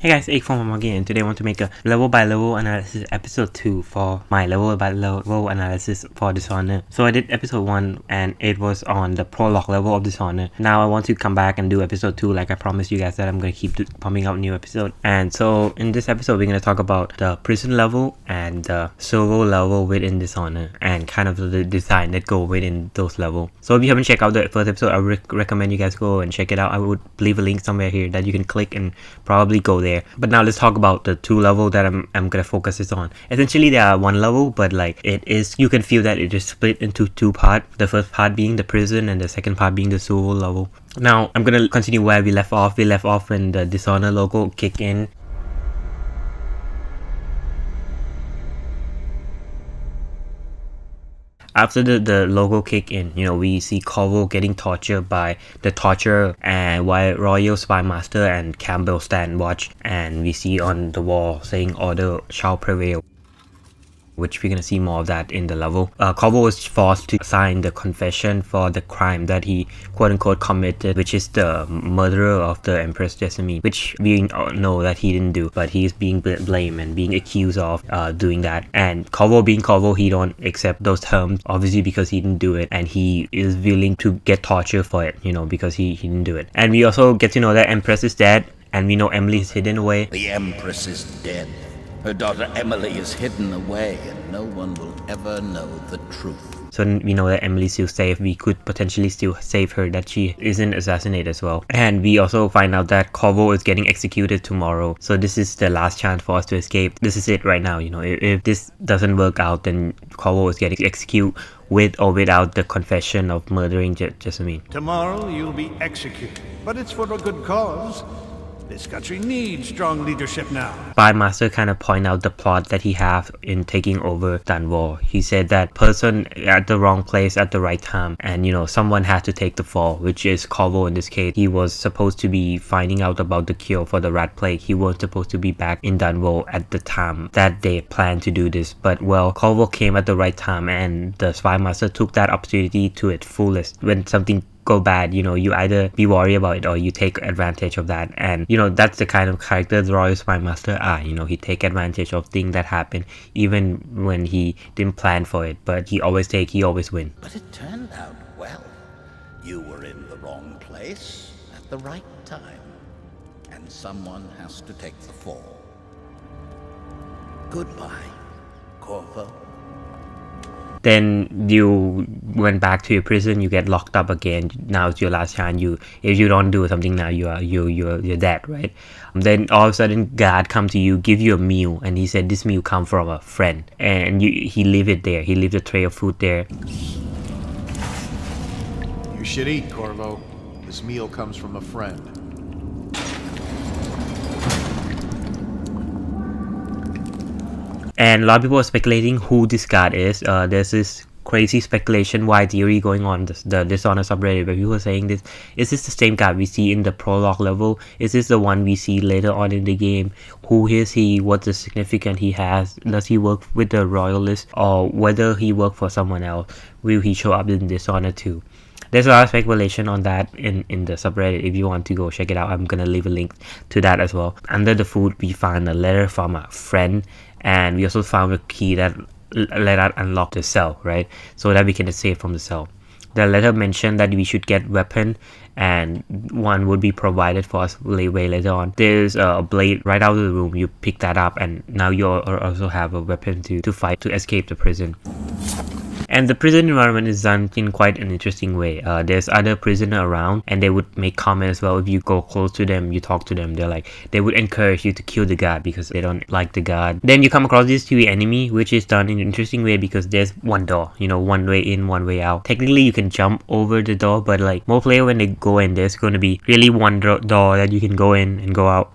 Hey guys, Akefom again, and today I want to make a level-by-level analysis episode 2 for my level-by-level analysis for Dishonored. So I did episode 1 and it was on the prologue level of Dishonored. Now I want to come back and do episode 2 like I promised you guys that I'm going to keep pumping out new episodes. And so in this episode we're going to talk about the prison level and the solo level within Dishonored and kind of the design that go within those levels. So if you haven't checked out the first episode, I recommend you guys go and check it out. I would leave a link somewhere here that you can click and probably go there. But now let's talk about the two level that I'm gonna focus this on. Essentially they are one level, but like it is, you can feel that it is split into two parts. The first part being the prison and the second part being the solo level. Now I'm gonna continue where we left off. We left off when the Dishonored logo kick in. After the logo kick in, we see Corvo getting tortured by the torturer, and while Royal Spy Master and Campbell stand watch, and we see on the wall saying order shall prevail, which we're gonna see more of that in the level. Corvo was forced to sign the confession for the crime that he quote-unquote committed, which is the murder of the Empress Jessamine, which we know that he didn't do, but he is being blamed and being accused of doing that. And Corvo being Corvo, he don't accept those terms, obviously because he didn't do it, and he is willing to get tortured for it, because he didn't do it. And we also get to know that Empress is dead, and we know Emily is hidden away. The Empress is dead. Her daughter Emily is hidden away, and no one will ever know the truth. So we know that Emily's still safe. We could potentially still save her, that she isn't assassinated as well. And we also find out that Corvo is getting executed tomorrow. So this is the last chance for us to escape. This is it right now. If this doesn't work out, then Corvo is getting executed with or without the confession of murdering Jessamine. Tomorrow you'll be executed, but it's for a good cause. This country needs strong leadership now. Spy Master kind of point out the plot that he have in taking over Dunwall. He said that person at the wrong place at the right time, and someone had to take the fall, which is Corvo in this case. He was supposed to be finding out about the cure for the rat plague. He was supposed to be back in Dunwall at the time that they planned to do this, but well, Corvo came at the right time, and the Spy Master took that opportunity to its fullest. When something go bad, you either be worried about it or you take advantage of that. And that's the kind of character the Royal Spy Master are. He take advantage of things that happen even when he didn't plan for it, but he always win. But it turned out well. You were in the wrong place at the right time, and someone has to take the fall. Goodbye, Corvo. Then you went back to your prison, you get locked up again. Now it's your last chance. If you don't do something now, you're dead, right? Then all of a sudden guard come to you, give you a meal, and he said this meal come from a friend, and he leave it there. He leave a tray of food there. You should eat, Corvo. This meal comes from a friend. And a lot of people are speculating who this guard is. There's this crazy speculation, wide theory going on the Dishonored subreddit, where people are saying this. Is this the same guard we see in the prologue level? Is this the one we see later on in the game? Who is he? What's the significance he has? Does he work with the Royalists? Or whether he worked for someone else? Will he show up in Dishonored too? There's a lot of speculation on that in the subreddit. If you want to go check it out, I'm gonna leave a link to that as well. Under the food, we found a letter from a friend, and we also found a key that let us unlock the cell, right? So that we can escape from the cell. The letter mentioned that we should get weapon, and one would be provided for us way later on. There's a blade right out of the room. You pick that up, and now you also have a weapon to fight to escape the prison. And the prison environment is done in quite an interesting way. There's other prisoners around, and they would make comments as well. If you go close to them, you talk to them, they would encourage you to kill the guard because they don't like the guard. Then you come across this two enemy, which is done in an interesting way because there's one door, one way in, one way out. Technically you can jump over the door, but like more player when they go in, there's going to be really one door that you can go in and go out.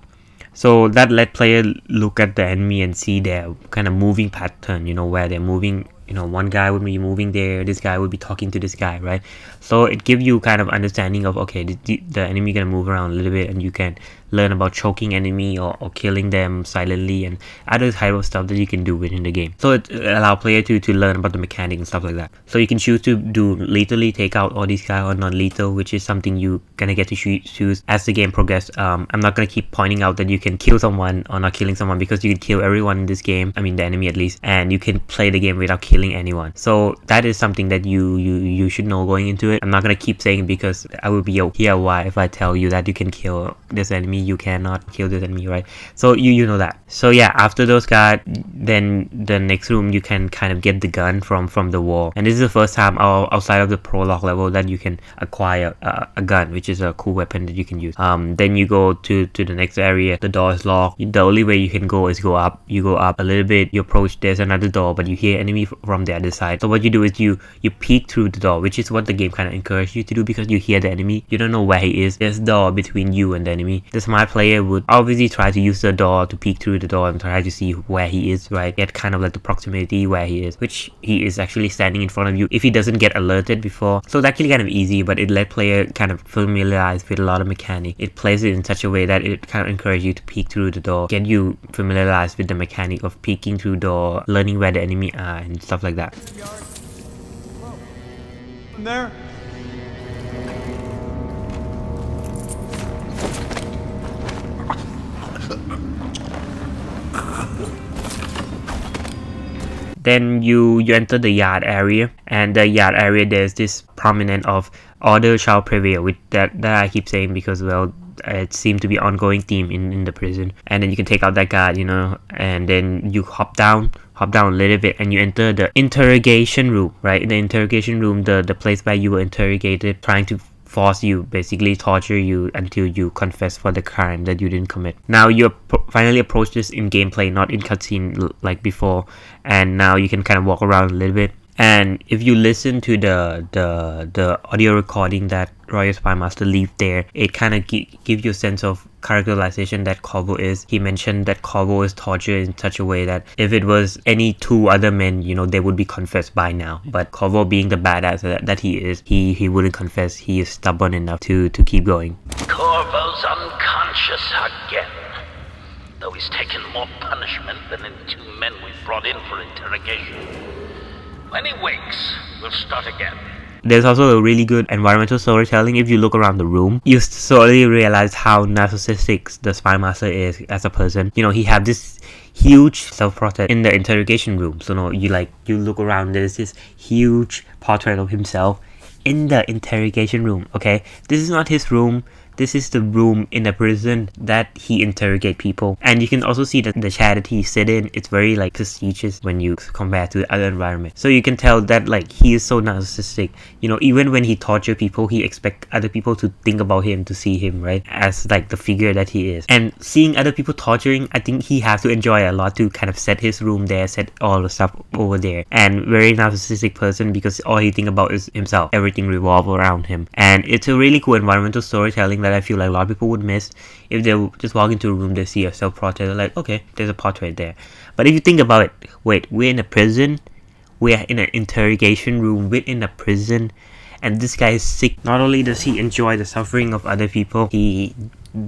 So that let player look at the enemy and see their kind of moving pattern, where they're moving. One guy would be moving there, this guy would be talking to this guy, right? So it gives you kind of understanding of, okay, the enemy gonna move around a little bit, and you can learn about choking enemy or killing them silently and other type of stuff that you can do within the game. So it allow player to learn about the mechanics and stuff like that. So you can choose to do lethally take out all these guys or non-lethal, which is something you gonna get to choose as the game progresses. I'm not gonna keep pointing out that you can kill someone or not killing someone, because you can kill everyone in this game, I mean the enemy at least, and you can play the game without killing anyone. So that is something that you should know going into it. I'm not gonna keep saying it because I will be here why if I tell you that you can kill this enemy, you cannot kill this enemy, right? So you know that. So yeah, after those guys, then the next room you can kind of get the gun from the wall, and this is the first time outside of the prologue level that you can acquire a gun, which is a cool weapon that you can use. Then you go to the next area. The door is locked. The only way you can go is go up. You go up a little bit, you approach, there's another door, but you hear enemy from the other side. So what you do is you peek through the door, which is what the game kind of encourages you to do, because you hear the enemy, you don't know where he is. There's a door between you and the enemy. The smart player would obviously try to use the door to peek through the door and try to see where he is, right? Get kind of like the proximity where he is, which he is actually standing in front of you if he doesn't get alerted before. So it's actually kind of easy, but it let player kind of familiarize with a lot of mechanic. It plays it in such a way that it kind of encourages you to peek through the door, get you familiarized with the mechanic of peeking through door, learning where the enemy are and stuff like that. In there? Then you enter the yard area, and the yard area there's this prominent of order shall prevail, with that I keep saying because, well, it seemed to be ongoing theme in the prison. And then you can take out that guard, you know, and then you hop down a little bit and you enter the interrogation room, right? In the interrogation room, the place where you were interrogated, trying to force you, basically torture you until you confess for the crime that you didn't commit. Now you finally approach this in gameplay, not in cutscene like before, and now you can kind of walk around a little bit. And if you listen to the audio recording that Royal Spy Master leave there, it kind of gives you a sense of characterization that Corvo is. He mentioned that Corvo is tortured in such a way that if it was any two other men, you know, they would be confessed by now. But Corvo, being the badass that he is, he wouldn't confess. He is stubborn enough to keep going. Corvo's unconscious again, though he's taken more punishment than the two men we brought in for interrogation. When he wakes, we'll start again. There's also a really good environmental storytelling. If you look around the room, you slowly realize how narcissistic the Spy Master is as a person. You know, he have this huge self-portrait in the interrogation room. So no, you look around, there's this huge portrait of himself in the interrogation room. Okay, this is not his room. This is the room in the prison that he interrogate people. And you can also see that the chair that he sit in, it's very like prestigious when you compare to the other environment. So you can tell that like he is so narcissistic. You know, even when he torture people, he expect other people to think about him, to see him, right, as like the figure that he is. And seeing other people torturing, I think he has to enjoy a lot to kind of set his room there, set all the stuff over there. And very narcissistic person, because all he think about is himself. Everything revolves around him. And it's a really cool environmental storytelling that I feel like a lot of people would miss. If they just walk into a room, they see a self-portrait, they're like, okay, there's a portrait there. But if you think about it, wait, we're in a prison, we're in an interrogation room within a prison, and this guy is sick. Not only does he enjoy the suffering of other people, he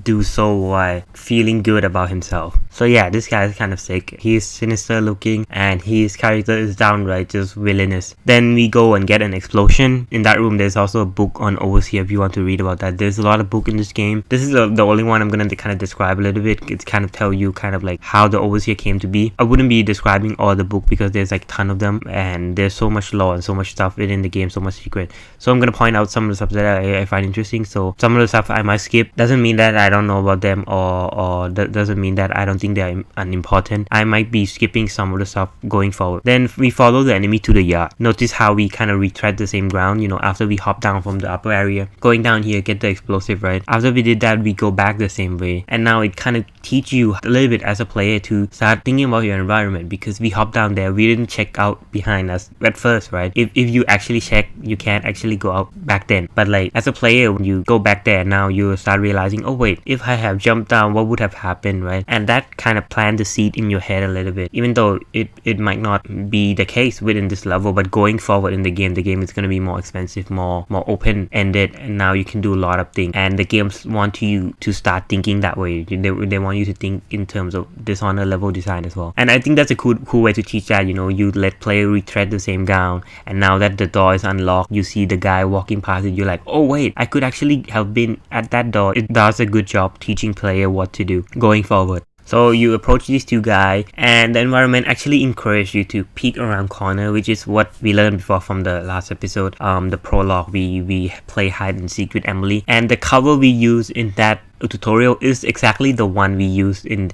do so while feeling good about himself. So yeah, this guy is kind of sick. He's sinister looking, and his character is downright just villainous. Then we go and get an explosion. In that room, there's also a book on Overseer if you want to read about that. There's a lot of book in this game. This is the only one I'm gonna kind of describe a little bit. It's kind of tell you kind of like how the Overseer came to be. I wouldn't be describing all the book because there's like a ton of them, and there's so much lore and so much stuff within the game, so much secret. So I'm gonna point out some of the stuff that I find interesting. So some of the stuff I might skip. Doesn't mean that I don't know about them, or that doesn't mean that I don't think they're unimportant. I might be skipping some of the stuff going forward. Then we follow the enemy to the yard. Notice how we kind of retread the same ground, you know, after we hop down from the upper area. Going down here, get the explosive, right? After we did that, we go back the same way. And now it kind of teach you a little bit as a player to start thinking about your environment, because we hop down there, we didn't check out behind us at first, right? If you actually check, you can't actually go out back then. But like as a player, when you go back there, now you start realizing, oh wait, if I have jumped down, what would have happened, right? And that kind of plant the seed in your head a little bit, even though it might not be the case within this level, but going forward in the game is going to be more expensive, more open-ended, and now you can do a lot of things, and the games want you to start thinking that way. They want you to think in terms of Dishonored level design as well, and I think that's a cool way to teach that. You let player retread the same ground, and now that the door is unlocked, you see the guy walking past it, you're like, oh wait, I could actually have been at that door. It does a good job teaching player what to do going forward. So you approach these two guys, and the environment actually encourages you to peek around corner, which is what we learned before from the last episode. The prologue, we play hide and seek with Emily, and the cover we use in that tutorial is exactly the one we used in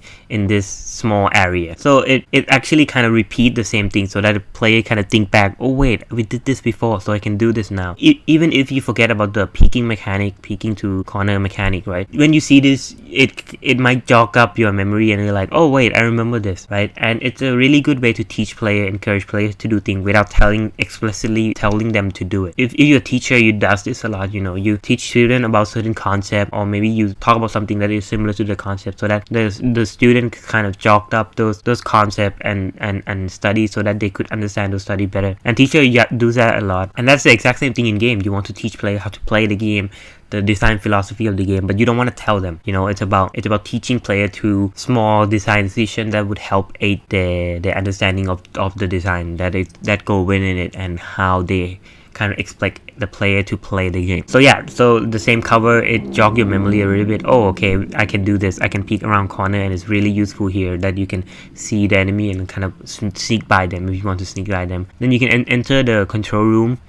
this small area. So it actually kind of repeat the same thing, so that the player kind of think back, oh wait, we did this before, so I can do this now. Even if you forget about the peeking to corner mechanic, right? When you see this, it might jog up your memory, and you're like, oh wait, I remember this, right? And it's a really good way to encourage players to do things without explicitly telling them to do it. If your teacher, you does this a lot, you teach students about certain concept, or maybe you talk about something that is similar to the concept, so that the student kind of jogged up those concepts and study, so that they could understand or study better. And teacher do that a lot, and that's the exact same thing in game. You want to teach player how to play the game, the design philosophy of the game, but you don't want to tell them. It's about teaching player to small design decisions that would help aid their understanding of the design that go within it, and how they kind of expect the player to play the game. So yeah, so the same cover, it jog your memory a little bit. Oh, okay, I can do this. I can peek around corner, and it's really useful here that you can see the enemy and kind of sneak by them if you want to sneak by them. Then you can enter the control room,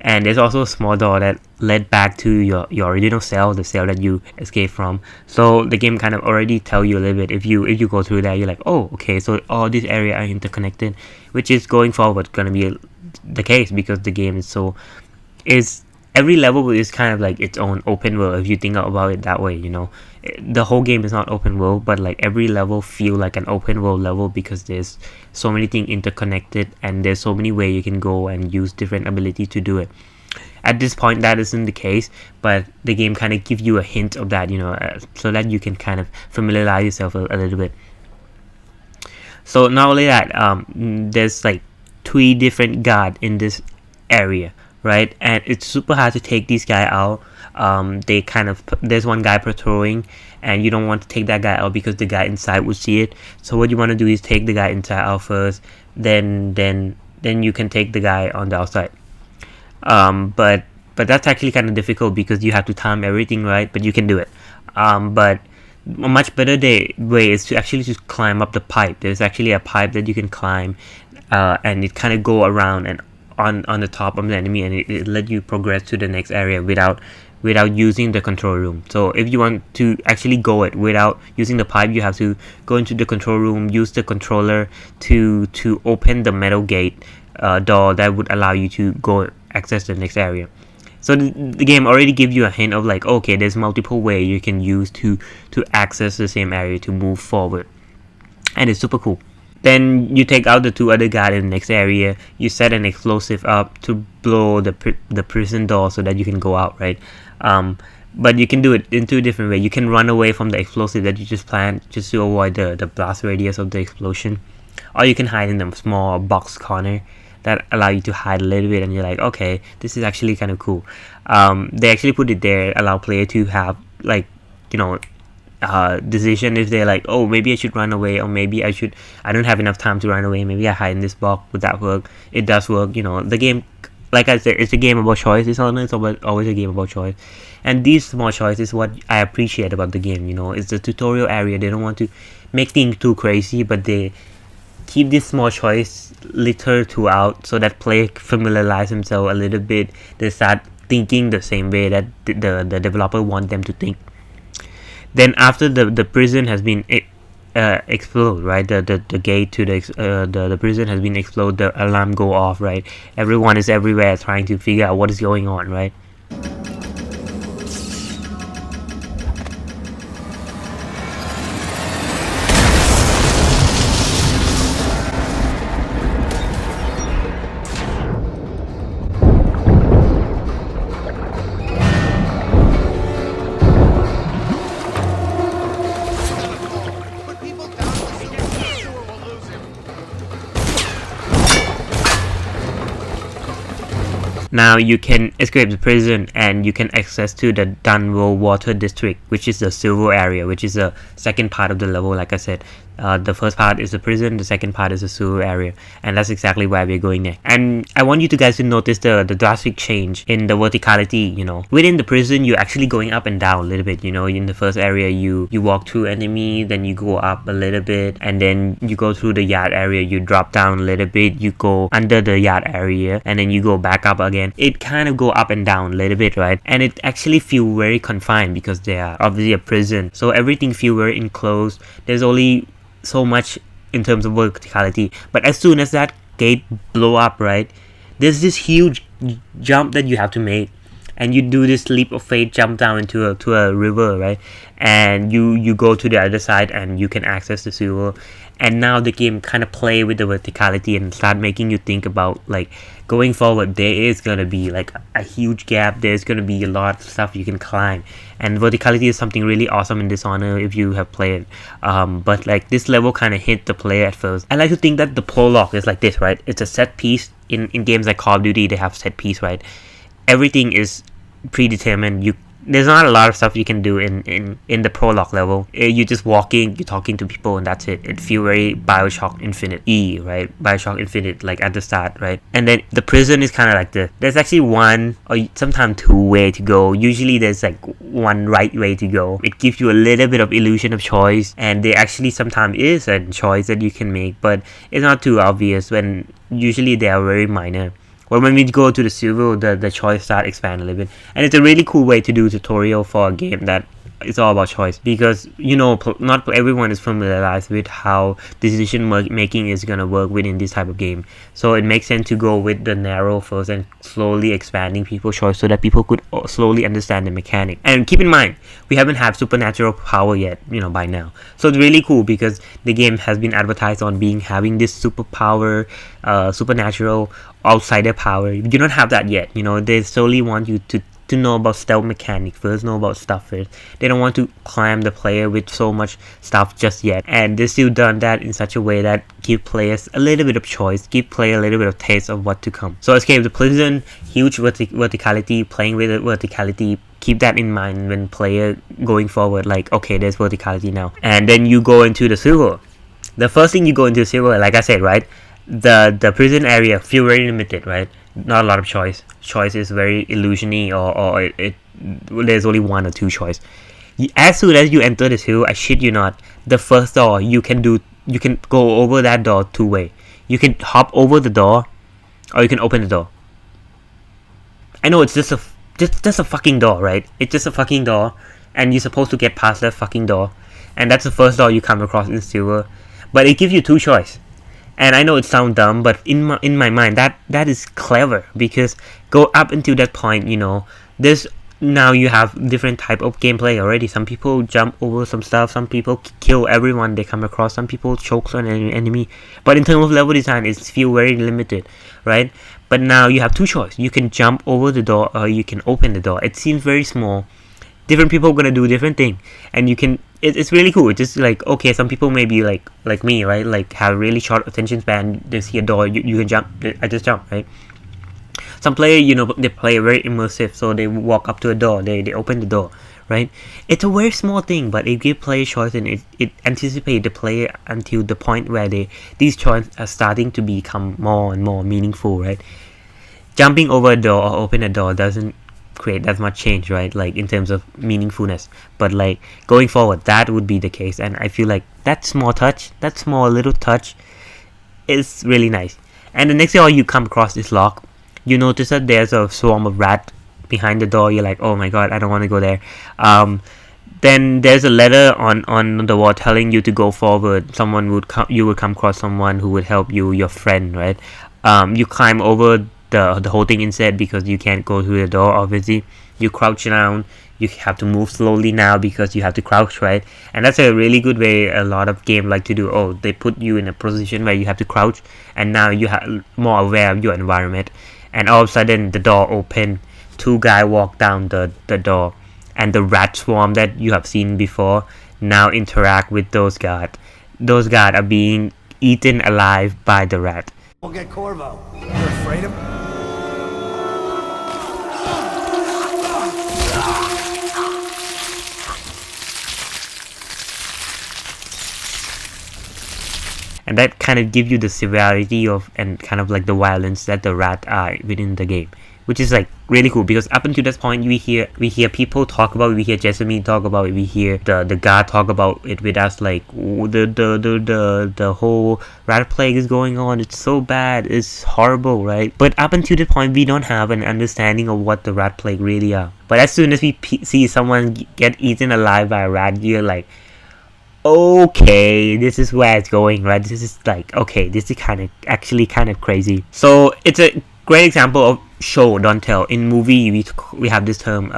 and there's also a small door that led back to your original cell, the cell that you escaped from. So the game kind of already tell you a little bit. If you go through that, you're like, oh, okay, so all these areas are interconnected, which is going forward gonna be the case, because the game is every level is kind of like its own open world if you think about it that way. The whole game is not open world, but like every level feel like an open world level, because there's so many things interconnected, and there's so many ways you can go and use different ability to do it. At this point, that isn't the case, but the game kind of give you a hint of that, so that you can kind of familiarize yourself a little bit. So not only that, there's like 3 different guards in this area, right? And it's super hard to take these guys out. There's one guy patrolling, and you don't want to take that guy out because the guy inside would see it. So what you want to do is take the guy inside out first, then you can take the guy on the outside. But that's actually kind of difficult, because you have to time everything right, but you can do it. But a much better way is to actually just climb up the pipe. There's actually a pipe that you can climb, and it kind of go around and on the top of the enemy, and it let you progress to the next area without using the control room. So if you want to actually go it without using the pipe, you have to go into the control room, use the controller to open the metal gate door that would allow you to go access the next area. So the game already gives you a hint of like, okay, there's multiple ways you can use to access the same area to move forward, and it's super cool. Then you take out the 2 other guys in the next area. You set an explosive up to blow the prison door so that you can go out, right? But you can do it in 2 different ways. You can run away from the explosive that you just planned, just to avoid the blast radius of the explosion, or you can hide in the small box corner that allow you to hide a little bit, and you're like, okay, this is actually kind of cool. They actually put it there, allow player to have like, decision if they're like, oh, maybe I should run away, or maybe I don't have enough time to run away, maybe I hide in this box. Would that work? It does work. The game, like I said, it's a game about choice. It's always a game about choice, and these small choices is what I appreciate about the game. It's the tutorial area. They don't want to make things too crazy, but they keep this small choice littered throughout, so that player familiarize themselves a little bit. They start thinking the same way that the developer want them to think. Then after the prison has been explode, right? The gate to the prison has been exploded. The alarm go off, right? Everyone is everywhere trying to figure out what is going on, right? Now you can escape the prison and you can access to the Dunwell Water District, which is the silver area, which is the second part of the level. Like I said, the first part is the prison, the second part is the silver area, and that's exactly why we're going there. And I want you to guys to notice the drastic change in the verticality. Within the prison, you're actually going up and down a little bit. In the first area, you walk through enemy, then you go up a little bit, and then you go through the yard area, you drop down a little bit, you go under the yard area, and then you go back up again. It kind of go up and down a little bit, right? And it actually feel very confined because they are obviously a prison, so everything feel very enclosed. There's only so much in terms of verticality, but as soon as that gate blow up, right, there's this huge jump that you have to make, and you do this leap of faith, jump down into a river, right, and you go to the other side and you can access the silver. And now the game kind of play with the verticality and start making you think about, like, going forward there is gonna be like a huge gap, there's gonna be a lot of stuff you can climb, and verticality is something really awesome in Dishonored if you have played. But like this level kind of hit the player at first. I like to think that the prologue is like this, right? It's a set piece. In games like Call of Duty, they have set piece, right? Everything is predetermined. There's not a lot of stuff you can do in the prologue level. You're just walking, you're talking to people, and that's it. It feels very Bioshock Infinite right? Bioshock Infinite, like at the start, right? And then the prison is kind of like there's actually one or sometimes two way to go. Usually there's like one right way to go. It gives you a little bit of illusion of choice, and there actually sometimes is a choice that you can make, but it's not too obvious. When usually they are very minor. Well, when we go to the silver, the choice start expand a little bit, and it's a really cool way to do a tutorial for a game that it's all about choice, because not everyone is familiarized with how decision making is gonna work within this type of game. So it makes sense to go with the narrow first and slowly expanding people's choice so that people could slowly understand the mechanic. And keep in mind, we haven't had supernatural power yet, by now. So it's really cool because the game has been advertised on having this superpower, supernatural outsider power. You don't have that yet. They slowly want you to know about stealth mechanic first, know about stuff first. They don't want to climb the player with so much stuff just yet, and they still done that in such a way that give players a little bit of choice, give player a little bit of taste of what to come. So escape the prison, huge verticality, playing with the verticality. Keep that in mind when player going forward, like, okay, there's verticality now. And then you go into the silver. The first thing you go into silver, like I said, right, the prison area feel very limited, right? Not a lot of choice is very illusiony, or there's only one or two choice. As soon as you enter this hill, I shit you not, the first door you can go over that door two way. You can hop over the door, or you can open the door. I know it's just a fucking door, right? It's just a fucking door, and you're supposed to get past that fucking door, and that's the first door you come across in silver. But it gives you two choice. And I know it sounds dumb, but in my mind, that is clever, because go up until that point, there's now you have different type of gameplay already. Some people jump over some stuff, some people kill everyone they come across, some people choke on an enemy. But in terms of level design, it feels very limited, right? But now you have two choices. You can jump over the door, or you can open the door. It seems very small. Different people are gonna do different thing, and you can. It's really cool. It's just like, okay, some people may be like me, right? Like have really short attention span. They see a door, you can jump. I just jump, right? Some player, they play very immersive, so they walk up to a door, they open the door, right? It's a very small thing, but it gives player choice, and it anticipates the player until the point where these choices are starting to become more and more meaningful, right? Jumping over a door or open a door doesn't create that much change, right? Like in terms of meaningfulness, but like going forward, that would be the case, and I feel like that small little touch is really nice. And the next door you come across is locked. You notice that there's a swarm of rat behind the door. You're like, oh my god, I don't want to go there. Then there's a letter on the wall telling you to go forward. You would come across someone who would help you, your friend, right? You climb over the whole thing instead, because you can't go through the door, obviously. You crouch down. You have to move slowly now because you have to crouch, right? And that's a really good way a lot of games like to do. Oh, they put you in a position where you have to crouch, and now you have more aware of your environment. And all of a sudden the door open, two guys walk down the door, and the rat swarm that you have seen before now interact with those guards. Those guards are being eaten alive by the rat. We'll get Corvo. You're afraid of him? and that kind of gives you the severity of and kind of like the violence that the rat are within the game, which is like really cool, because up until this point we hear people talk about it, we hear Jessamine talk about it, we hear the guard talk about it with us, like, oh, the whole rat plague is going on, it's so bad, it's horrible, right? But up until this point we don't have an understanding of what the rat plague really are. But as soon as we see someone get eaten alive by a rat, you're like, okay, this is where it's going, right? This is like, okay, this is kind of crazy. So it's a great example of show don't tell. In movie we have this term,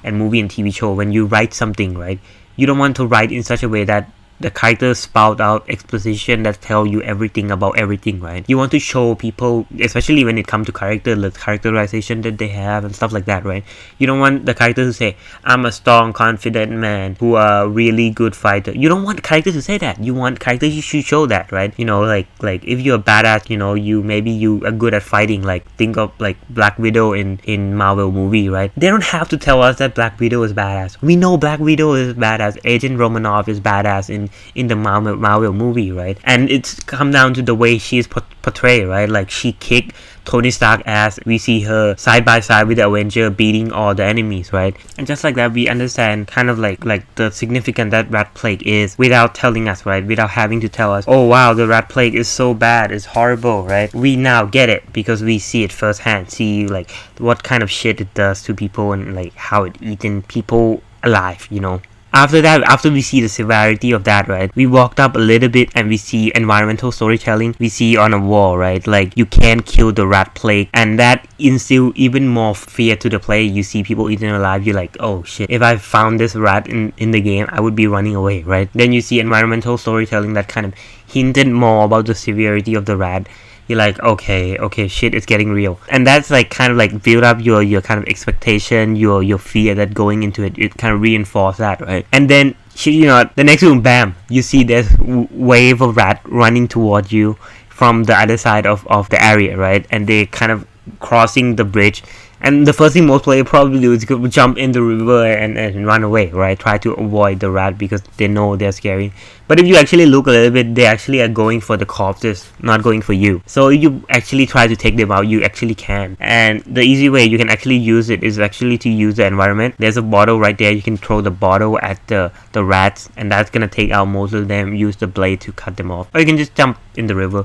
and movie and TV show, when you write something, right, you don't want to write in such a way that the characters spout out exposition that tell you everything about everything, right? You want to show people, especially when it comes to the characterization that they have and stuff like that, right? You don't want the character to say, I'm a strong, confident man who are really good fighter. You don't want characters to say that. You want characters you should show that, right? You know, like if you're a badass, you know, you are good at fighting, like think of like Black Widow in Marvel movie, right? They don't have to tell us that Black Widow is badass. We know Black Widow is badass. Agent Romanoff is badass in the Marvel movie, right? And it's come down to the way she is portrayed, right? Like she kicked Tony Stark ass. We see her side by side with the Avenger beating all the enemies, right? And just like that, we understand kind of like the significance that rat plague is without telling us, right? Without having to tell us, oh wow, the rat plague is so bad, it's horrible, right? We now get it because we see it firsthand, see like what kind of shit it does to people and like how it eaten people alive, you know. After that, after we see the severity of that, right, we walked up a little bit and we see environmental storytelling. We see on a wall, right, like you can't kill the rat plague, and that instills even more fear to the player. You see people eaten alive, you're like, oh shit, if I found this rat in the game, I would be running away, right? Then you see environmental storytelling that kind of hinted more about the severity of the rat. You're like, okay, shit, it's getting real. And that's like kind of like build up your kind of expectation, your fear that going into it. It kind of reinforce that, right? And then, you know, the next room, bam, you see this wave of rat running towards you from the other side of the area, right? And they kind of crossing the bridge. And the first thing most players probably do is jump in the river and run away, right? Try to avoid the rat because they know they're scary. But if you actually look a little bit, they actually are going for the corpses, not going for you. So if you actually try to take them out, you actually can. And the easy way you can actually use it is actually to use the environment. There's a bottle right there. You can throw the bottle at the rats, and that's gonna take out most of them. Use the blade to cut them off. Or you can just jump in the river.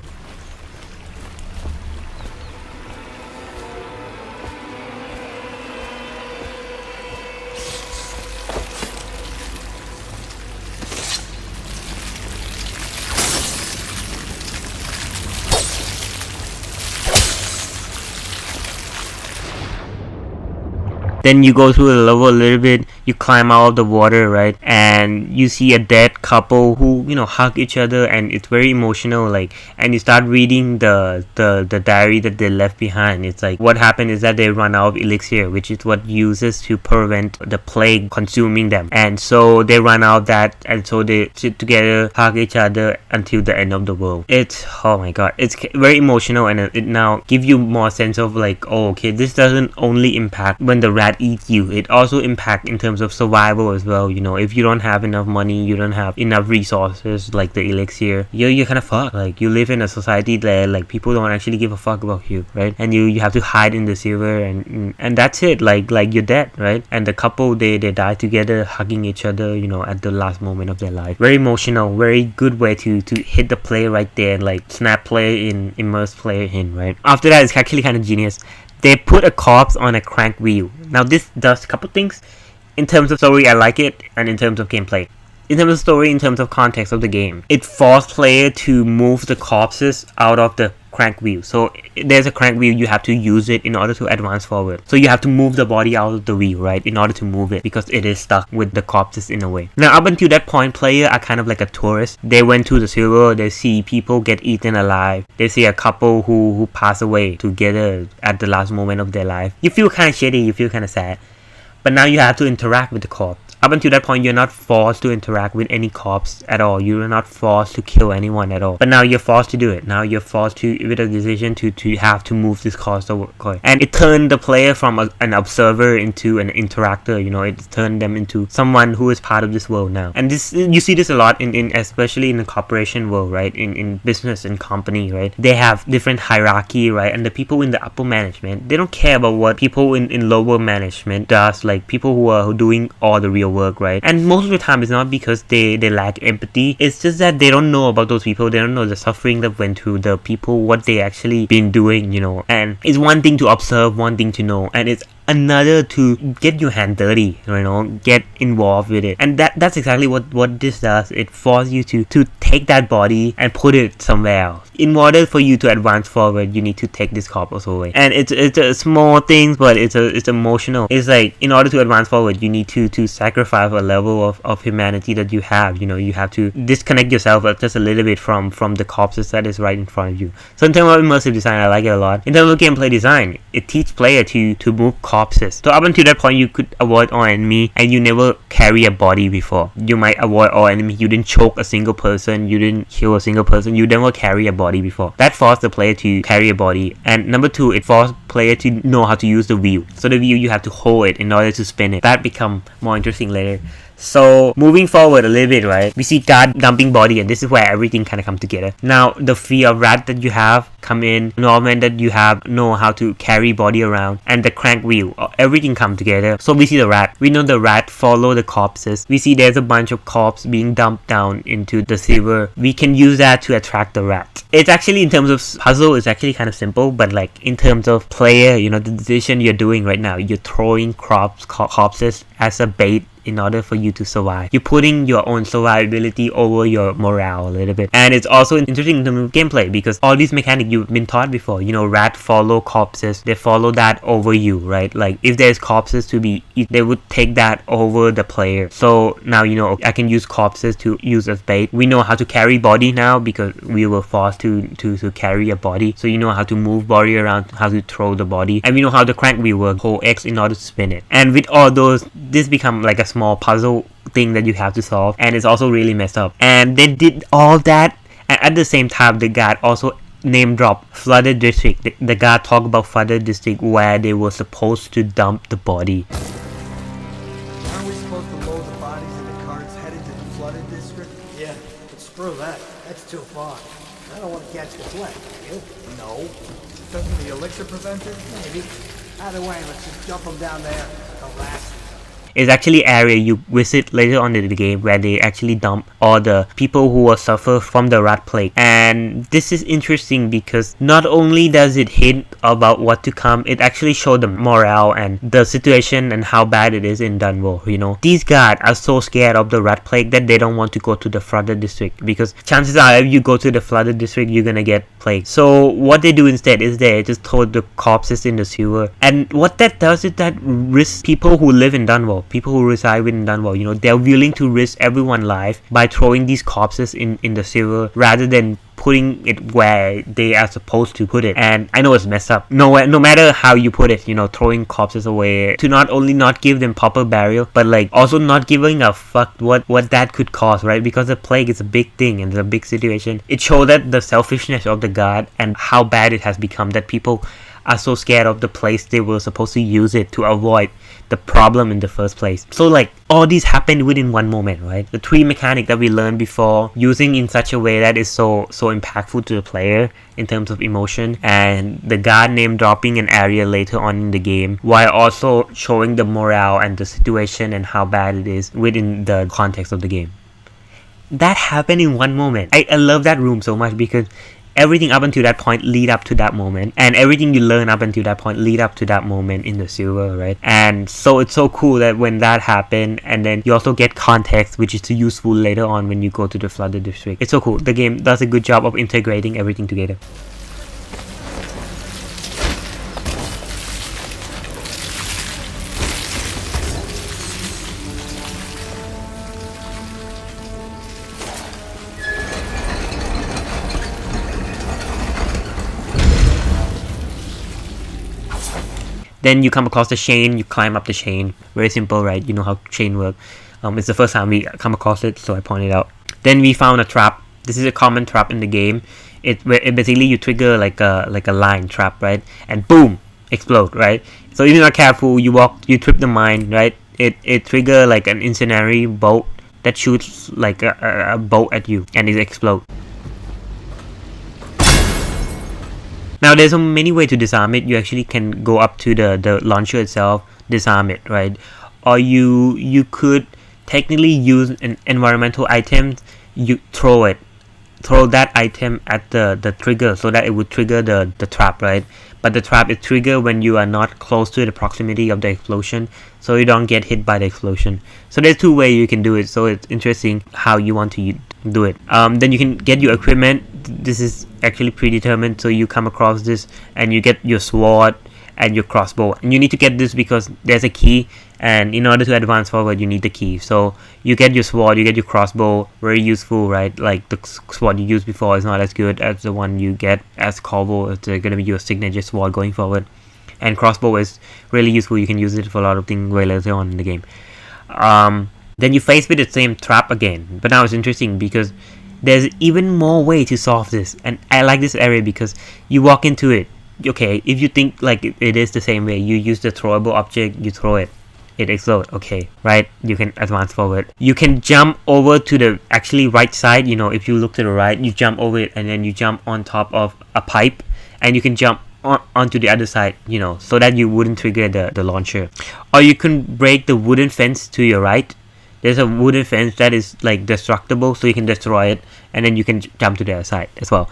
Then you go through the level a little bit, you climb out of the water, right? And you see a dead couple who, you know, hug each other, and it's very emotional, like, and you start reading the diary that they left behind. It's like, what happened is that they run out of elixir, which is what uses to prevent the plague consuming them. And so they run out of that, and so they sit together, hug each other until the end of the world. It's, oh my god, it's very emotional, and it now gives you more sense of like, oh, okay, this doesn't only impact when the rat eat you, it also impacts in terms of survival as well. You know, if you don't have enough money, you don't have enough resources like the elixir, you're kind of fucked. Like, you live in a society that like people don't actually give a fuck about you, right? And you have to hide in the silver, and that's it. Like you're dead, right? And the couple, they die together, hugging each other, you know, at the last moment of their life. Very emotional, very good way to hit the play right there, and like snap play in, immerse player in, right? After that, it's actually kind of genius. They put a corpse on a crank wheel. Now this does a couple things. In terms of story, I like it, and in terms of gameplay. In terms of story, in terms of context of the game, it forced player to move the corpses out of the crank wheel. So there's a crank wheel, you have to use it in order to advance forward. So you have to move the body out of the wheel, right, in order to move it, because it is stuck with the corpses in a way. Now up until that point, player are kind of like a tourist. They went to the silver, they see people get eaten alive, they see a couple who pass away together at the last moment of their life. You feel kind of shitty, you feel kind of sad. But now you have to interact with the corpse. Up until that point, you're not forced to interact with any corpse at all. You're not forced to kill anyone at all. But now you're forced to do it. Now you're forced to, with a decision, to have to move this corpse over. And it turned the player from an observer into an interactor. You know, it turned them into someone who is part of this world now. And this, you see this a lot in especially in the corporation world, right? In business and company, right? They have different hierarchy, right? And the people in the upper management, they don't care about what people in lower management does, like people who are doing all the real work, right? And most of the time it's not because they lack empathy. It's just that they don't know about those people. They don't know the suffering that went through the people, what they actually been doing, you know. And it's one thing to observe, one thing to know, and it's another to get your hand dirty, you know, get involved with it. And that's exactly what this does. It forces you to take that body and put it somewhere else. In order for you to advance forward, you need to take this corpus away. And it's a small things, but it's emotional. It's like, in order to advance forward, you need to sacrifice a level of humanity that you have. You know, you have to disconnect yourself just a little bit from the corpses that is right in front of you. So in terms of immersive design, I like it a lot. In terms of gameplay design, it teaches player to move corpses. So up until that point, you could avoid all enemy, and you never carry a body before. You might avoid all enemy. You didn't choke a single person. You didn't kill a single person. You never carry a body before. That forced the player to carry a body. And number two, it forced player to know how to use the wheel. So the wheel, you have to hold it in order to spin it. That become more interesting later. So moving forward a little bit, right, we see guard dumping body, and this is where everything kind of come together. Now the fear of rat that you have come in, Norman that you have know how to carry body around, and the crank wheel, everything come together. So we see the rat, we know the rat follow the corpses. We see there's a bunch of corpses being dumped down into the sewer. We can use that to attract the rat. It's actually, in terms of puzzle, it's actually kind of simple, but like in terms of player, you know, the decision you're doing right now, you're throwing corpses as a bait in order for you to survive. You're putting your own survivability over your morale a little bit. And it's also interesting in terms of gameplay, because all these mechanics you've been taught before. You know, rat follow corpses, they follow that over you, right? Like if there's corpses to be eaten, they would take that over the player. So now, you know, I can use corpses to use as bait. We know how to carry body now because we were forced to carry a body. So you know how to move body around, how to throw the body, and we know how the crank wheel works, hold X in order to spin it. And with all those, this become like a small puzzle thing that you have to solve, and it's also really messed up. And they did all that, and at the same time the guard also name drop flooded district. The guard talk about flooded district where they were supposed to dump the body. Aren't we supposed to load the bodies in the carts headed to the flooded district? Yeah, but screw that. That's too far. I don't want to catch the flak. You? No. Doesn't the elixir prevent it? Maybe. Either way, let's just jump them down there. Harass them. Is actually area you visit later on in the game where they actually dump all the people who will suffer from the rat plague. And this is interesting because not only does it hint about what to come, it actually shows the morale and the situation and how bad it is in Dunwall. You know, these guys are so scared of the rat plague that they don't want to go to the flooded district, because chances are if you go to the flooded district, you're gonna get plague. So what they do instead is they just throw the corpses in the sewer. And what that does is that risks people who live in Dunwall, people who reside within Dunwall. You know, they're willing to risk everyone's life by throwing these corpses in the sewer rather than putting it where they are supposed to put it. And I know it's messed up. No matter how you put it, you know, throwing corpses away to not only not give them proper burial, but like also not giving a fuck what that could cause, right? Because the plague is a big thing and it's a big situation. It shows that the selfishness of the god and how bad it has become, that people are so scared of the place they were supposed to use it to avoid the problem in the first place. So like all these happened within one moment, right? The three mechanics that we learned before, using in such a way that is so impactful to the player in terms of emotion, and the guard name dropping an area later on in the game while also showing the morale and the situation and how bad it is within the context of the game. That happened in one moment. I love that room so much because everything up until that point lead up to that moment, and everything you learn up until that point lead up to that moment in the sewer, right? And so it's so cool that when that happened, and then you also get context which is useful later on when you go to the flooded district. It's so cool. The game does a good job of integrating everything together. Then you come across the chain, you climb up the chain. Very simple, right? You know how chain work. It's the first time we come across it, so I pointed out. Then we found a trap. This is a common trap in the game. It basically you trigger like a line trap, right? And boom, explode, right? So if you're not careful, you trip the mine, right? It trigger like an incendiary bolt that shoots like a bolt at you, and it explode. Now there's so many ways to disarm it. You actually can go up to the launcher itself, disarm it, right? Or you could technically use an environmental item. You throw that item at the trigger so that it would trigger the trap, right? But the trap is triggered when you are not close to the proximity of the explosion, so you don't get hit by the explosion. So there's two ways you can do it, so it's interesting how you want to do it. Then you can get your equipment. This is actually predetermined, so you come across this and you get your sword and your crossbow, and you need to get this because there's a key, and in order to advance forward you need the key. So you get your sword, you get your crossbow, very useful, right? Like the sword you used before is not as good as the one you get as Corvo. It's gonna be your signature sword going forward, and crossbow is really useful. You can use it for a lot of things way later on in the game. Then you face with the same trap again, but now it's interesting because there's even more way to solve this, and I like this area because you walk into it. Okay, if you think like it is the same way, you use the throwable object, you throw it, it explodes. Okay, right? You can advance forward. You can jump over to the actually right side. You know, if you look to the right, you jump over it, and then you jump on top of a pipe, and you can jump onto the other side, you know, so that you wouldn't trigger the launcher. Or you can break the wooden fence to your right. There's a wooden fence that is like destructible, so you can destroy it, and then you can jump to the other side as well.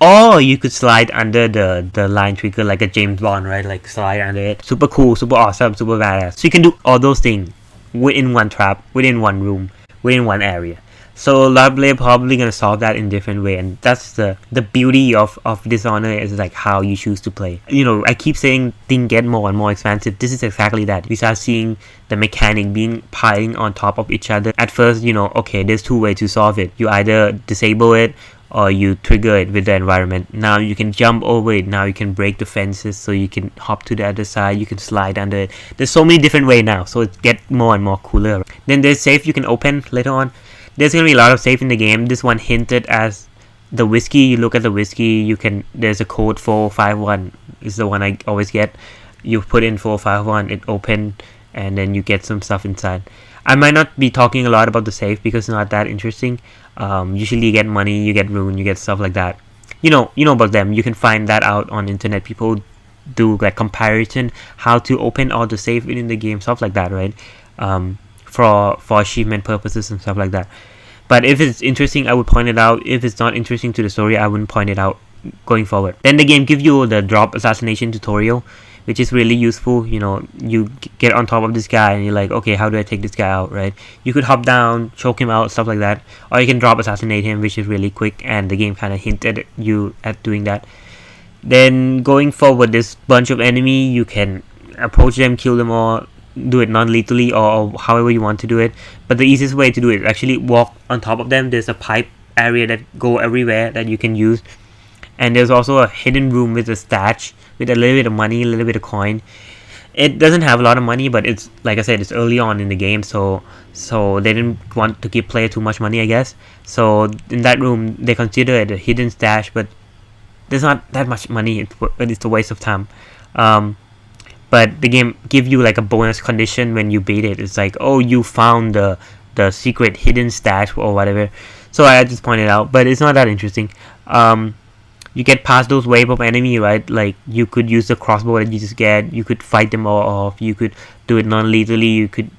Or you could slide under the line trigger like a James Bond, right? Like slide under it. Super cool, super awesome, super badass. So you can do all those things within one trap, within one room, within one area. So Level-by-Level probably gonna solve that in different way, and that's the beauty of Dishonored is like how you choose to play. You know, I keep saying things get more and more expansive. This is exactly that. We start seeing the mechanic being piling on top of each other. At first, you know, okay, there's two ways to solve it. You either disable it or you trigger it with the environment. Now you can jump over it. Now you can break the fences, so you can hop to the other side. You can slide under it. There's so many different ways now, so it gets more and more cooler. Then there's safe you can open later on. There's gonna be a lot of safe in the game. This one hinted as the whiskey. You look at the whiskey, you can, there's a code 451 is the one I always get. You put in 451, it open, and then you get some stuff inside. I might not be talking a lot about the safe because it's not that interesting. Usually you get money, you get rune, you get stuff like that. You know about them. You can find that out on internet. People do like comparison how to open all the safe within the game, stuff like that, right? For achievement purposes and stuff like that. But if it's interesting, I would point it out. If it's not interesting to the story, I wouldn't point it out going forward. Then the game gives you the drop assassination tutorial, which is really useful. You know, you get on top of this guy and you're like, okay, how do I take this guy out, right? You could hop down, choke him out, stuff like that, or you can drop assassinate him, which is really quick, and the game kind of hinted you at doing that. Then going forward, this bunch of enemy, you can approach them, kill them all, do it non-lethally or however you want to do it. But the easiest way to do it is actually walk on top of them. There's a pipe area that go everywhere that you can use, and there's also a hidden room with a stash with a little bit of money, a little bit of coin. It doesn't have a lot of money, but it's, like I said, it's early on in the game, so they didn't want to give player too much money, I guess. So in that room they consider it a hidden stash, but there's not that much money. It's a waste of time. But the game give you like a bonus condition when you beat it. It's like, oh, you found the secret hidden stash or whatever. So I just pointed out, but it's not that interesting. You get past those wave of enemy, right? Like you could use the crossbow that you just get. You could fight them all off. You could do it non-lethally. You could,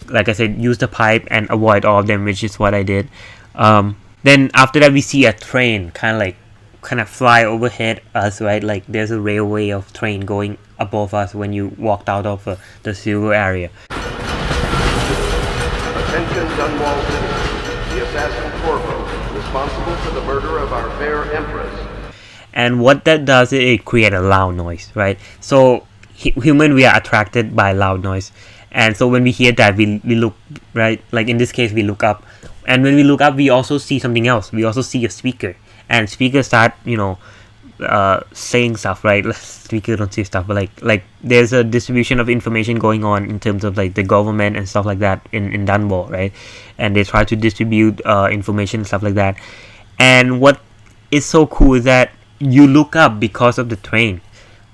like I said, use the pipe and avoid all of them, which is what I did. Then after that, we see a train kind of fly overhead us, right? Like there's a railway of train going above us when you walked out of the silver area. Attention, Dunwall citizens. The assassin Corvo, responsible for the murder of our fair empress. And what that does is it creates a loud noise, right? So human, we are attracted by loud noise, and so when we hear that, we look, right? Like in this case, we look up, and when we look up, we also see something else. We also see a speaker, and speakers start, you know, saying stuff, right? Speaker don't say stuff, but like there's a distribution of information going on in terms of like the government and stuff like that in Dunbar, right? And they try to distribute information and stuff like that. And what is so cool is that you look up because of the train,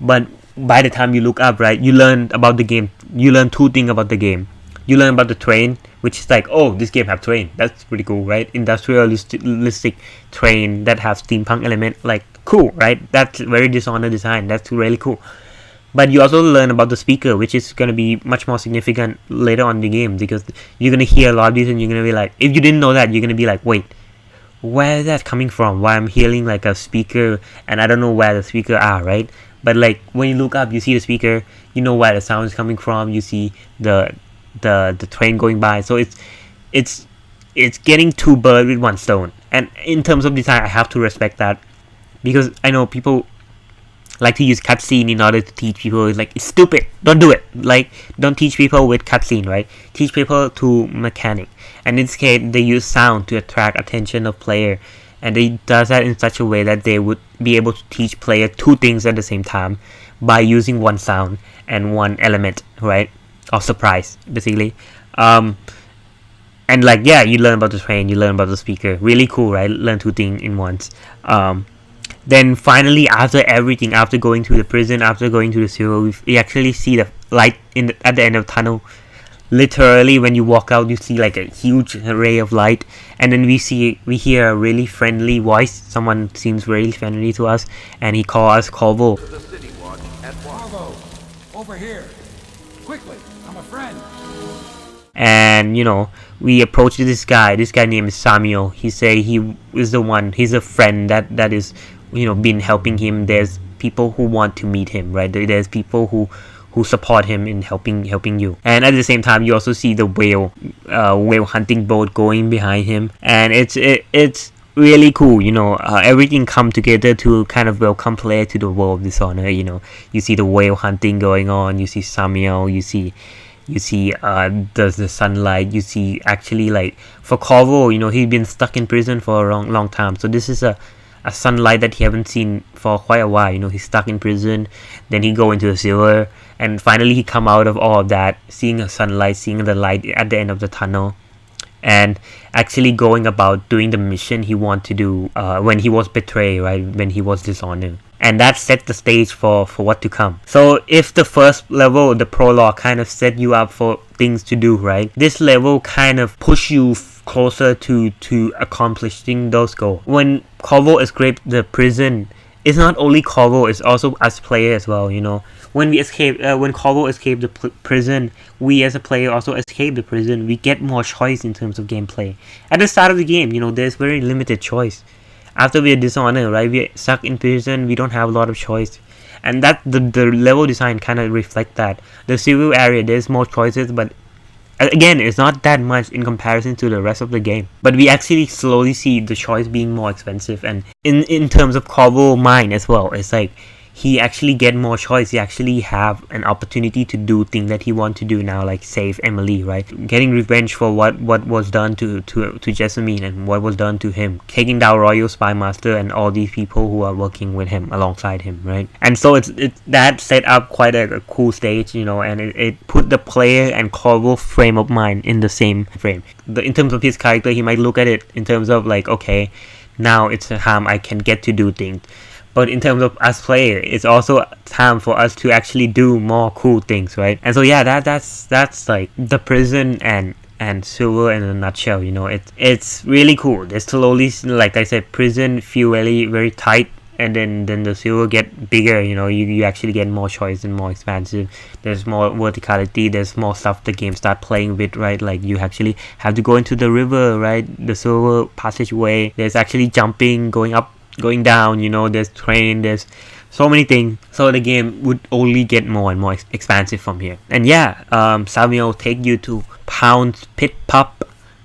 but by the time you look up, right, you learn about the game. You learn two things about the game. You learn about the train, which is like, oh, this game have train. That's pretty cool, right? Industrialistic train that has steampunk element, like cool, right? That's very Dishonored design. That's really cool. But you also learn about the speaker, which is going to be much more significant later on in the game, because you're going to hear a lot of these and you're going to be like, if you didn't know that, you're going to be like, wait, where is that coming from? Why I'm hearing like a speaker and I don't know where the speaker are, right? But like when you look up, you see the speaker, you know where the sound is coming from, you see the train going by. So it's getting two birds with one stone. And in terms of design, I have to respect that, because I know people like to use cutscene in order to teach people. It's like, it's stupid, don't do it. Like, don't teach people with cutscene, right? Teach people to mechanic. And in this case, they use sound to attract attention of player, and they does that in such a way that they would be able to teach player two things at the same time by using one sound and one element, right, of surprise, basically. And like, yeah, you learn about the train, you learn about the speaker, really cool, right? Learn two things in once. Then finally, after everything, after going to the prison, after going to the sewer, we actually see the light at the end of the tunnel. Literally, when you walk out, you see like a huge ray of light, and then we hear a really friendly voice. Someone seems really friendly to us, and he calls us Corvo. The City Watch at once. Corvo, over here. Quickly, I'm a friend. And you know, we approach this guy. This guy named Samuel. He say he is the one. He's a friend that is, you know, been helping him. There's people who want to meet him, right? There's people who support him in helping you. And at the same time, you also see the whale hunting boat going behind him, and it's really cool. You know, everything come together to kind of welcome player to the world of Dishonored. You know, you see the whale hunting going on. You see Samuel. You see the sunlight. You see, actually, like for Corvo, you know, he's been stuck in prison for a long time. So this is a sunlight that he haven't seen for quite a while. You know, he's stuck in prison, then he go into the sewer, and finally he come out of all of that, seeing a sunlight, seeing the light at the end of the tunnel, and actually going about doing the mission he want to do when he was betrayed, right, when he was dishonored. And that set the stage for what to come. So if the first level, the prologue, kind of set you up for things to do, right, this level kind of push you closer to accomplishing those goals. When Corvo escaped the prison, it's not only Corvo, it's also us player as well. You know, when Corvo escaped the prison, we as a player also escape the prison. We get more choice in terms of gameplay. At the start of the game, you know, there's very limited choice. After we are Dishonored, right, we're stuck in prison, we don't have a lot of choice. And that the level design kind of reflect that. The civil area, there's more choices, but again, it's not that much in comparison to the rest of the game. But we actually slowly see the choice being more expensive. And in terms of Corvo mind as well, it's like he actually get more choice. He actually have an opportunity to do things that he want to do now, like save Emily, right? Getting revenge for what was done to Jessamine and what was done to him. Taking down Royal Spy Master and all these people who are working with him, alongside him, right? And so it's that set up quite a cool stage, you know, and it put the player and Corvo frame of mind in the same frame. In terms of his character, he might look at it in terms of like, okay, now it's a time I can get to do things. But in terms of us player, it's also time for us to actually do more cool things, right? And so yeah, that's like the prison and sewer in a nutshell. You know, it's really cool. There's slowly, like I said, prison feel very very tight, and then the sewer get bigger. You know, you actually get more choice and more expansive. There's more verticality. There's more stuff the game start playing with, right? Like you actually have to go into the river, right? The sewer passageway. There's actually jumping, going up, going down, you know, there's train, there's so many things. So the game would only get more and more expansive from here. And yeah, Samuel take you to Pound's Pit Pub,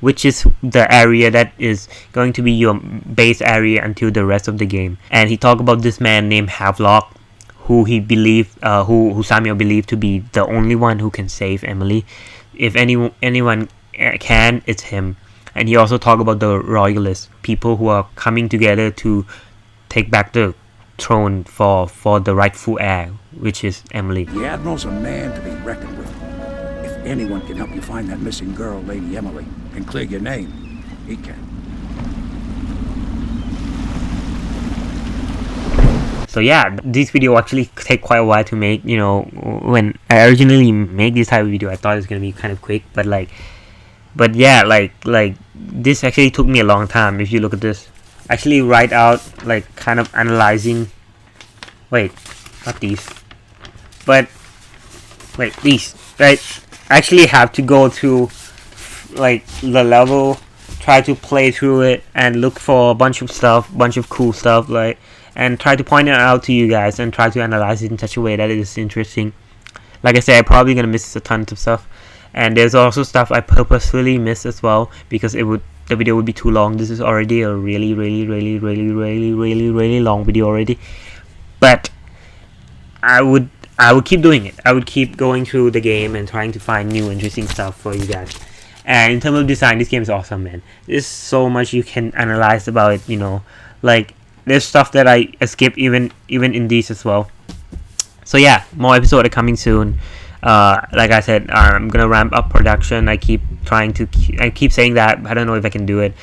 which is the area that is going to be your base area until the rest of the game. And he talked about this man named Havelock, who he believed, who Samuel believed to be the only one who can save Emily. If anyone can, it's him. And he also talked about the royalists, people who are coming together to take back the throne for the rightful heir, which is Emily. The Admiral's a man to be reckoned with. If anyone can help you find that missing girl, Lady Emily, and clear your name, he can. So yeah, this video actually take quite a while to make. You know, when I originally made this type of video, I thought it was gonna be kind of quick, but yeah, like this actually took me a long time. If you look at this, actually write out like kind of analyzing. Wait, not these, but wait, these, right? I actually have to go through like the level, try to play through it, and look for a bunch of stuff, bunch of cool stuff, like, and try to point it out to you guys and try to analyze it in such a way that it is interesting. Like I said, I'm probably gonna miss a ton of stuff, and there's also stuff I purposefully miss as well because the video would be too long. This is already a really long video already, but I would keep doing it. I would keep going through the game and trying to find new interesting stuff for you guys. And in terms of design, this game is awesome, man. There's so much you can analyze about it, you know, like there's stuff that I skip even in these as well. So yeah, more episodes are coming soon. Like I said, I'm gonna ramp up production. I keep saying that, but I don't know if I can do it.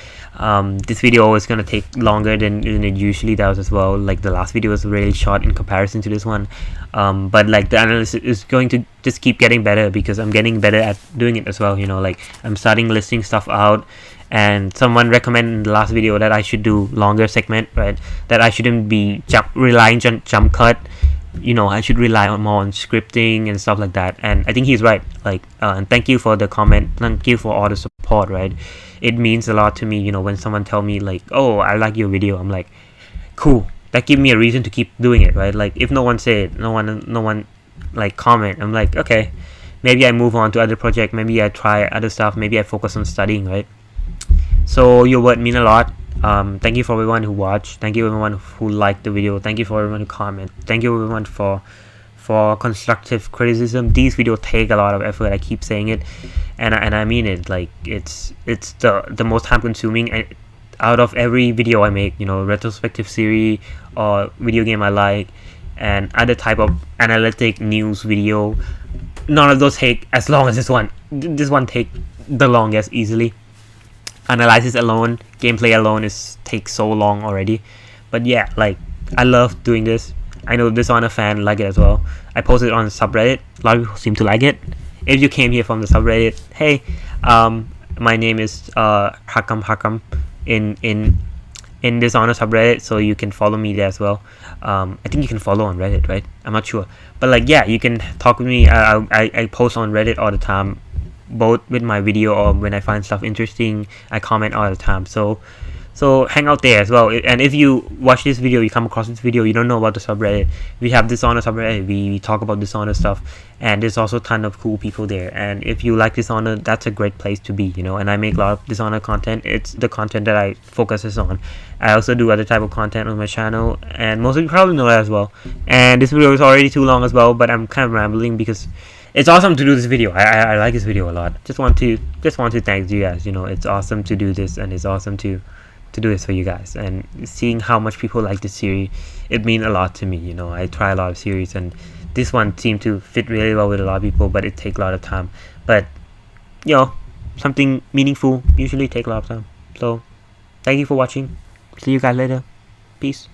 This video is gonna take longer than it usually does as well. Like the last video was really short in comparison to this one, but like the analysis is going to just keep getting better because I'm getting better at doing it as well. You know, like I'm starting listing stuff out, and someone recommended in the last video that I should do longer segment, right? That I shouldn't be relying on jump cut. You know, I should rely more on scripting and stuff like that, and I think he's right. Like, and thank you for the comment, thank you for all the support, right? It means a lot to me, you know, when someone tell me like, oh, I like your video, I'm like, cool, that give me a reason to keep doing it, right? Like if no one say it, no one like comment, I'm like, okay, maybe I move on to other project, maybe I try other stuff, maybe I focus on studying, right? So your word mean a lot. Thank you for everyone who watched, thank you everyone who liked the video, thank you for everyone who comment, thank you everyone for constructive criticism. These videos take a lot of effort, I keep saying it, and I mean it. Like it's the most time consuming out of every video I make, you know, retrospective series or video game I like and other type of analytic news video. None of those take as long as this one. This one take the longest easily. Analysis alone, gameplay alone takes so long already. But yeah, like I love doing this. I know Dishonored fan like it as well. I posted it on the subreddit. A lot of people seem to like it. If you came here from the subreddit, hey, my name is Hakam in Dishonored subreddit, so you can follow me there as well. I think you can follow on Reddit, right? I'm not sure, but like yeah, you can talk with me. I post on Reddit all the time, both with my video or when I find stuff interesting. I comment all the time, so hang out there as well. And if you watch this video, you come across this video, you don't know about the subreddit, we have Dishonored subreddit, we talk about Dishonored stuff, and there's also a ton of cool people there. And if you like Dishonored, that's a great place to be, you know. And I make a lot of Dishonored content. It's the content that I focuses on. I also do other type of content on my channel, and most of you probably know that as well. And this video is already too long as well, but I'm kind of rambling because it's awesome to do this video. I like this video a lot. Just want to thank you guys. You know, it's awesome to do this, and it's awesome to do this for you guys. And seeing how much people like this series, it means a lot to me. You know, I try a lot of series, and this one seemed to fit really well with a lot of people, but it takes a lot of time. But you know, something meaningful usually take a lot of time. So thank you for watching. See you guys later. Peace.